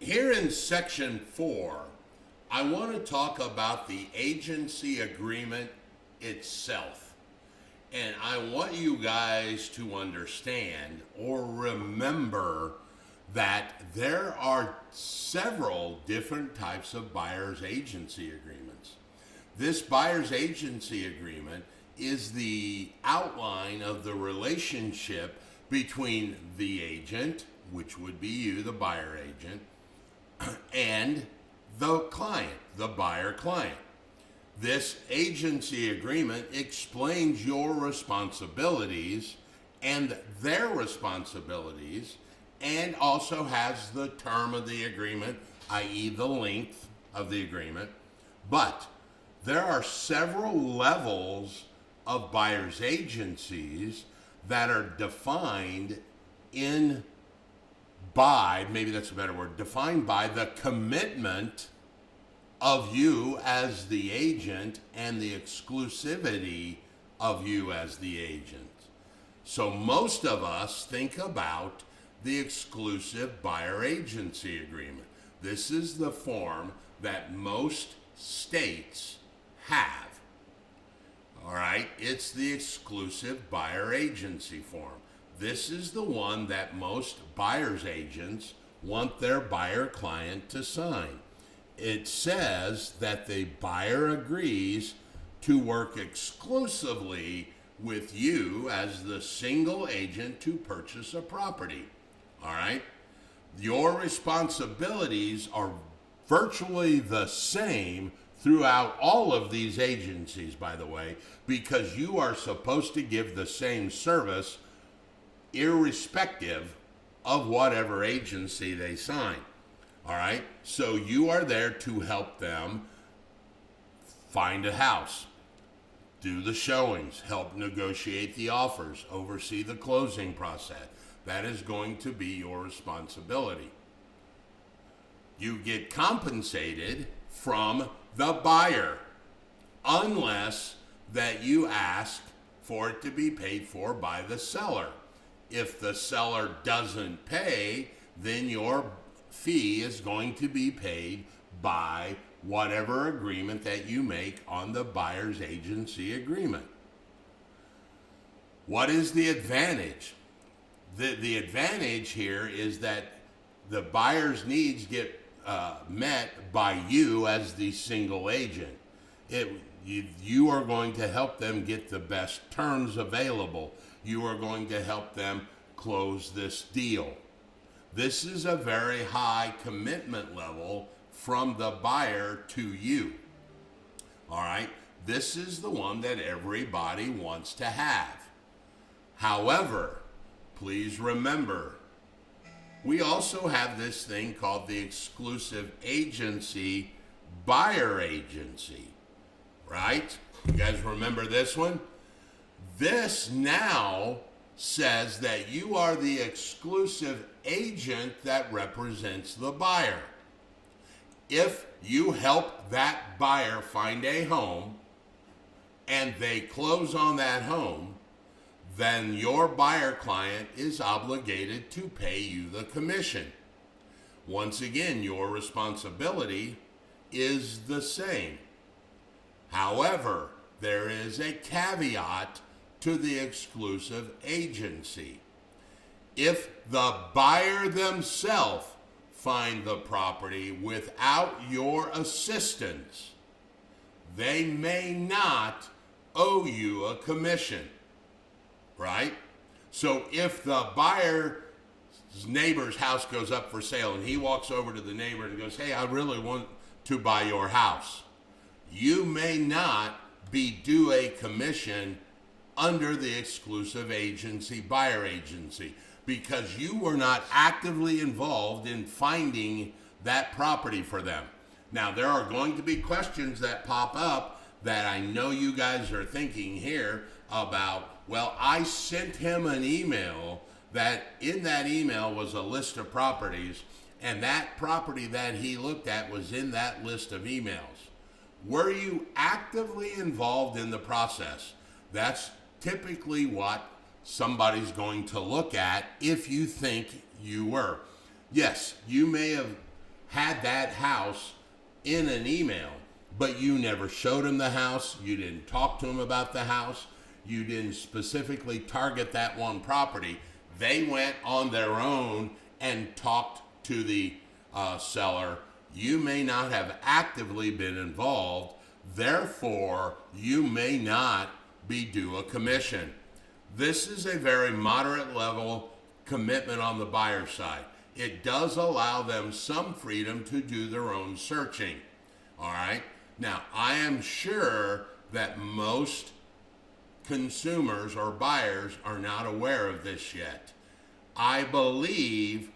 Here in section 4, I want to talk about the agency agreement itself. And I want you guys to understand or remember that there are several different types of buyer's agency agreements. This buyer's agency agreement is the outline of the relationship between the agent, which would be you, the buyer agent, and the client, the buyer client. This agency agreement explains your responsibilities and their responsibilities, and also has the term of the agreement, i.e. the length of the agreement. But there are several levels of buyer's agencies that are defined defined by the commitment of you as the agent and the exclusivity of you as the agent. So most of us think about the exclusive buyer agency agreement. This is the form that most states have. All right, it's the exclusive buyer agency form. This is the one that most buyer's agents want their buyer client to sign. It says that the buyer agrees to work exclusively with you as the single agent to purchase a property. All right? Your responsibilities are virtually the same throughout all of these agencies, by the way, because you are supposed to give the same service irrespective of whatever agency they sign. All right? So you are there to help them find a house, do the showings, help negotiate the offers, oversee the closing process. That is going to be your responsibility. You get compensated from the buyer unless that you ask for it to be paid for by the seller. If the seller doesn't pay, then your fee is going to be paid by whatever agreement that you make on the buyer's agency agreement. What is the advantage? The advantage here is that the buyer's needs get met by you as the single agent. You are going to help them get the best terms available. You are going to help them close this deal. This is a very high commitment level from the buyer to you. All right? This is the one that everybody wants to have. However, please remember, we also have this thing called the exclusive agency buyer agency, right? You guys remember this one? This now says that you are the exclusive agent that represents the buyer. If you help that buyer find a home and they close on that home, then your buyer client is obligated to pay you the commission. Once again, your responsibility is the same. However, there is a caveat to the exclusive agency. If the buyer themselves find the property without your assistance, they may not owe you a commission. Right? So if the buyer's neighbor's house goes up for sale and he walks over to the neighbor and goes, "Hey, I really want to buy your house," you may not be due a commission under the exclusive agency buyer agency because you were not actively involved in finding that property for them. Now, there are going to be questions that pop up that I know you guys are thinking here about. Well, I sent him an email that in that email was a list of properties, and that property that he looked at was in that list of emails. Were you actively involved in the process? That's typically what somebody's going to look at if you think you were. Yes, you may have had that house in an email, but you never showed them the house, you didn't talk to them about the house, you didn't specifically target that one property, they went on their own and talked to the seller, you may not have actively been involved, therefore you may not be due a commission. This is a very moderate level commitment on the buyer side. It does allow them some freedom to do their own searching. All right. Now, I am sure that most consumers or buyers are not aware of this yet. I believe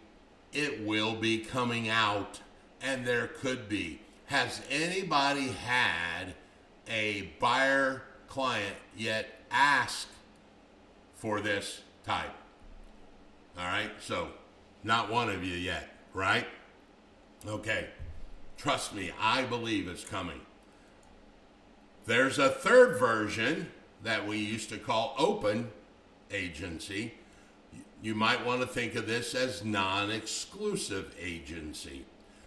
it will be coming out, and there could be. Has anybody had a buyer client yet ask for this type? All right, so not one of you yet, right? Okay, trust me, I believe it's coming. There's a third version that we used to call open agency. You might want to think of this as non-exclusive agency.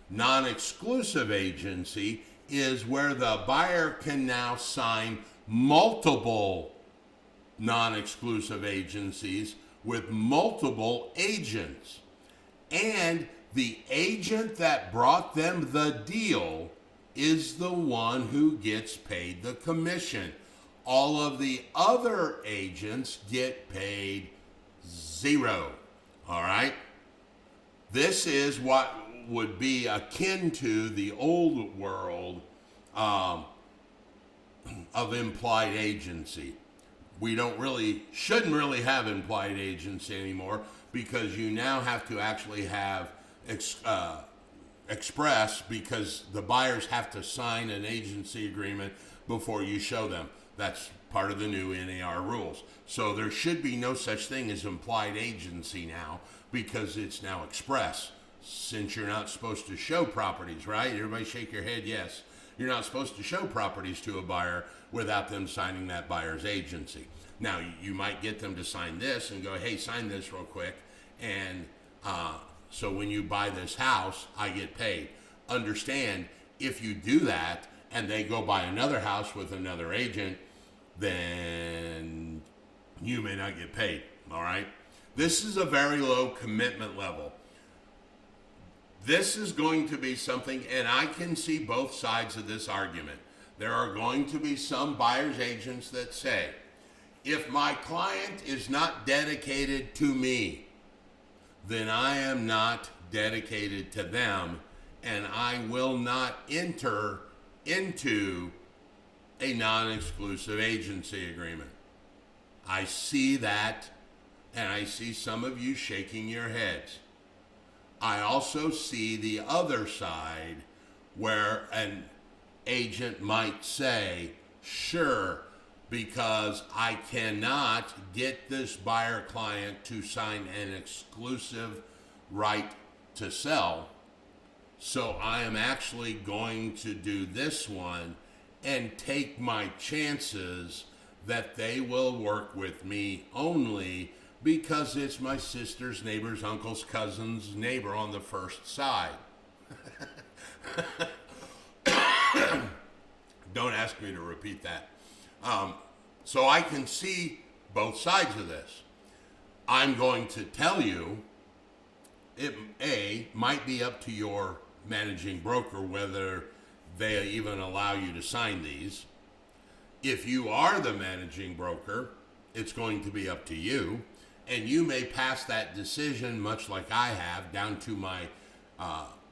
Non-exclusive agency is where the buyer can now sign multiple non-exclusive agencies with multiple agents. And the agent that brought them the deal is the one who gets paid the commission. All of the other agents get paid zero. All right? This is what would be akin to the old world of implied agency. We shouldn't really have implied agency anymore, because you now have to actually have express, because the buyers have to sign an agency agreement before you show them. That's part of the new NAR rules. So there should be no such thing as implied agency now, because it's now express. Since you're not supposed to show properties, right? Everybody shake your head, yes. You're not supposed to show properties to a buyer without them signing that buyer's agency. Now, you might get them to sign this and go, hey, sign this real quick. And so when you buy this house, I get paid. Understand, if you do that and they go buy another house with another agent, then you may not get paid, all right? This is a very low commitment level. This is going to be something, and I can see both sides of this argument. There are going to be some buyer's agents that say, if my client is not dedicated to me, then I am not dedicated to them, and I will not enter into a non-exclusive agency agreement. I see that, and I see some of you shaking your heads. I also see the other side where an agent might say, sure, because I cannot get this buyer client to sign an exclusive right to sell, so I am actually going to do this one and take my chances that they will work with me only because it's my sister's, neighbor's, uncle's, cousin's neighbor on the first side. Don't ask me to repeat that. So I can see both sides of this. I'm going to tell you, it might be up to your managing broker whether they even allow you to sign these. If you are the managing broker, it's going to be up to you. And you may pass that decision, much like I have, down to my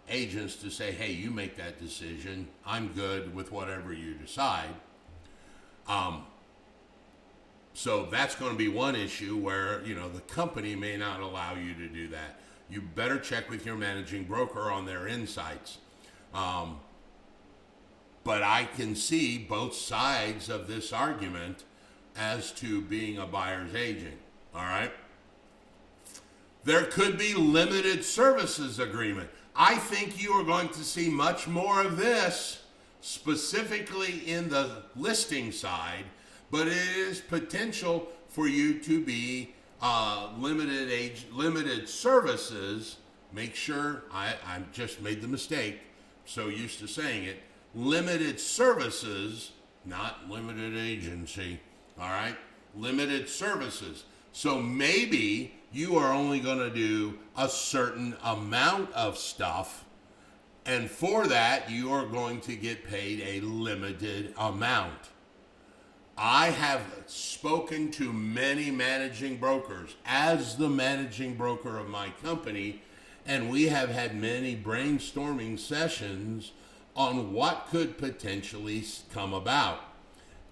agents to say, hey, you make that decision. I'm good with whatever you decide. So that's going to be one issue where, the company may not allow you to do that. You better check with your managing broker on their insights. But I can see both sides of this argument as to being a buyer's agent. All right. There could be limited services agreement. I think you are going to see much more of this, specifically in the listing side, but it is potential for you to be limited services make sure I just made the mistake, so used to saying it, limited services, not limited agency, all right? Limited services. So maybe you are only going to do a certain amount of stuff, and for that, you are going to get paid a limited amount. I have spoken to many managing brokers as the managing broker of my company, and we have had many brainstorming sessions on what could potentially come about.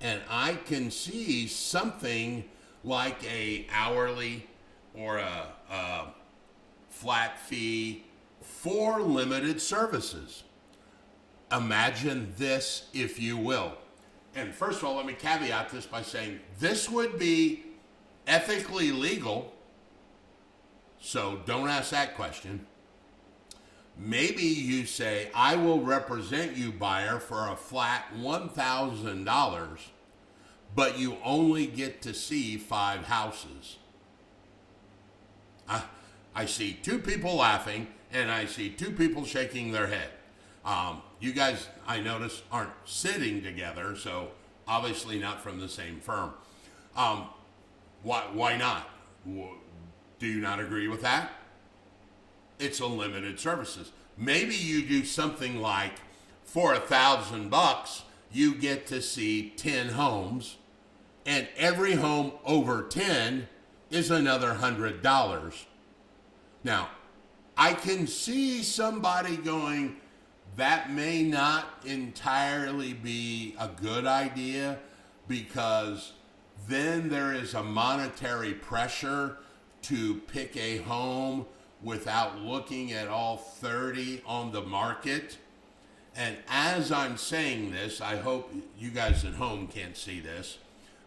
And I can see something like a hourly or a flat fee for limited services. Imagine this, if you will. And first of all, let me caveat this by saying this would be ethically legal, so don't ask that question. Maybe you say, I will represent you, buyer, for a flat $1,000, but you only get to see 5 houses. I see 2 people laughing, and I see 2 people shaking their head. You guys, I notice, aren't sitting together, so obviously not from the same firm. Why not? Do you not agree with that? It's a limited services. Maybe you do something like, for $1,000, you get to see 10 homes, and every home over 10 is another $100. Now, I can see somebody going, that may not entirely be a good idea, because then there is a monetary pressure to pick a home without looking at all 30 on the market. And as I'm saying this, I hope you guys at home can't see this,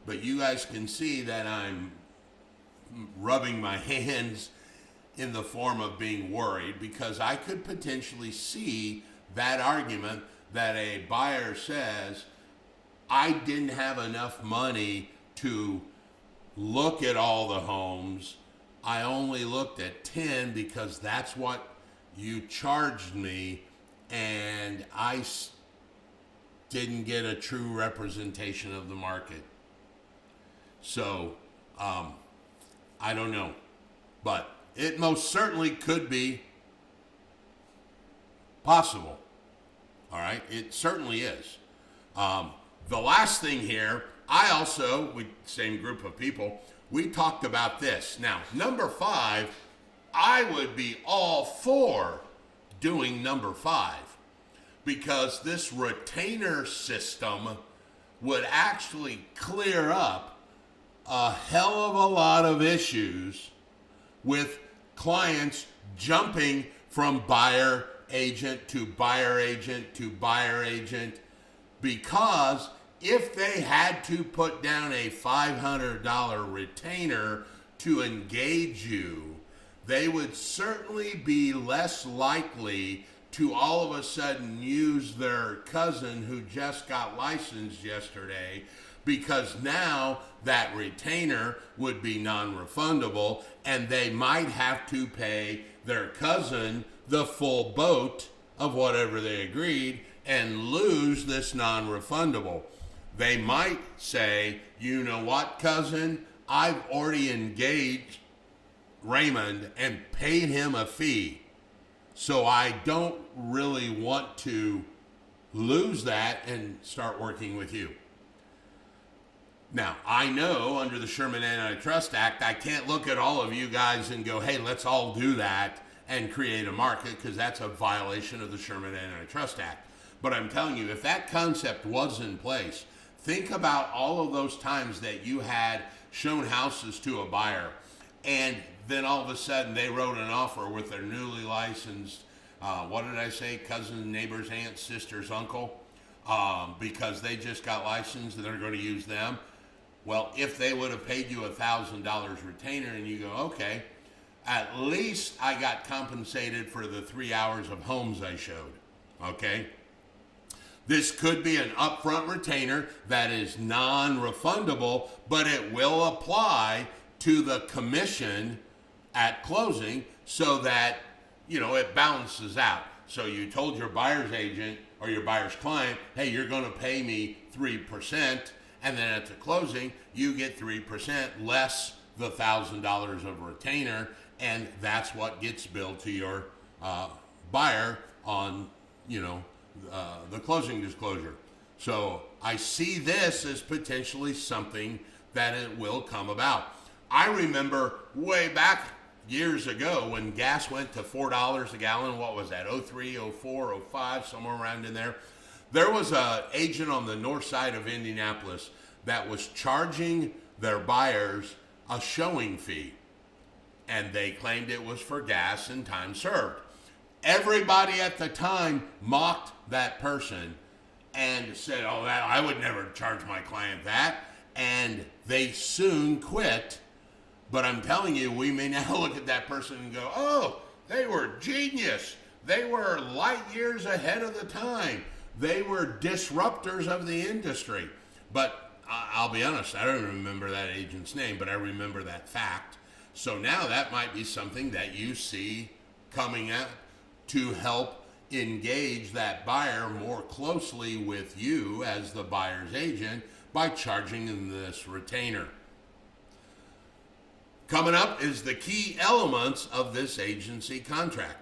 but you guys can see that I'm rubbing my hands in the form of being worried, because I could potentially see that argument that a buyer says, I didn't have enough money to look at all the homes. I only looked at 10 because that's what you charged me, and I didn't get a true representation of the market. So, I don't know, but it most certainly could be possible. All right, it certainly is. The last thing here, same group of people, we talked about this. Now, number 5, I would be all for doing number 5, because this retainer system would actually clear up a hell of a lot of issues with clients jumping from buyer agent to buyer agent to buyer agent, because if they had to put down a $500 retainer to engage you, they would certainly be less likely to all of a sudden use their cousin who just got licensed yesterday, because now that retainer would be non-refundable, and they might have to pay their cousin the full boat of whatever they agreed and lose this non-refundable. They might say, you know what, cousin, I've already engaged Raymond and paid him a fee, so I don't really want to lose that and start working with you. Now, I know under the Sherman Antitrust Act, I can't look at all of you guys and go, hey, let's all do that and create a market, because that's a violation of the Sherman Antitrust Act. But I'm telling you, if that concept was in place, think about all of those times that you had shown houses to a buyer, and then all of a sudden they wrote an offer with their newly licensed, what did I say, cousin, neighbor's aunt, sister's uncle, because they just got licensed and they're going to use them. Well, if they would have paid you $1,000 retainer, and you go, okay, at least I got compensated for the 3 hours of homes I showed, okay? This could be an upfront retainer that is non-refundable, but it will apply to the commission at closing, so that, it balances out. So you told your buyer's agent or your buyer's client, hey, you're going to pay me 3%, and then at the closing, you get 3% less the $1,000 of retainer, and that's what gets billed to your buyer on, the closing disclosure. So I see this as potentially something that it will come about. I remember way back years ago when gas went to $4 a gallon. What was that? 03, 04, 05, somewhere around in there. There was an agent on the north side of Indianapolis that was charging their buyers a showing fee, and they claimed it was for gas and time served. Everybody at the time mocked that person and said, oh, I would never charge my client that, and they soon quit. But I'm telling you, we may now look at that person and go, oh, they were genius. They were light years ahead of the time. They were disruptors of the industry. But I'll be honest, I don't remember that agent's name, but I remember that fact. So now that might be something that you see coming out to help engage that buyer more closely with you as the buyer's agent by charging them this retainer. Coming up is the key elements of this agency contract.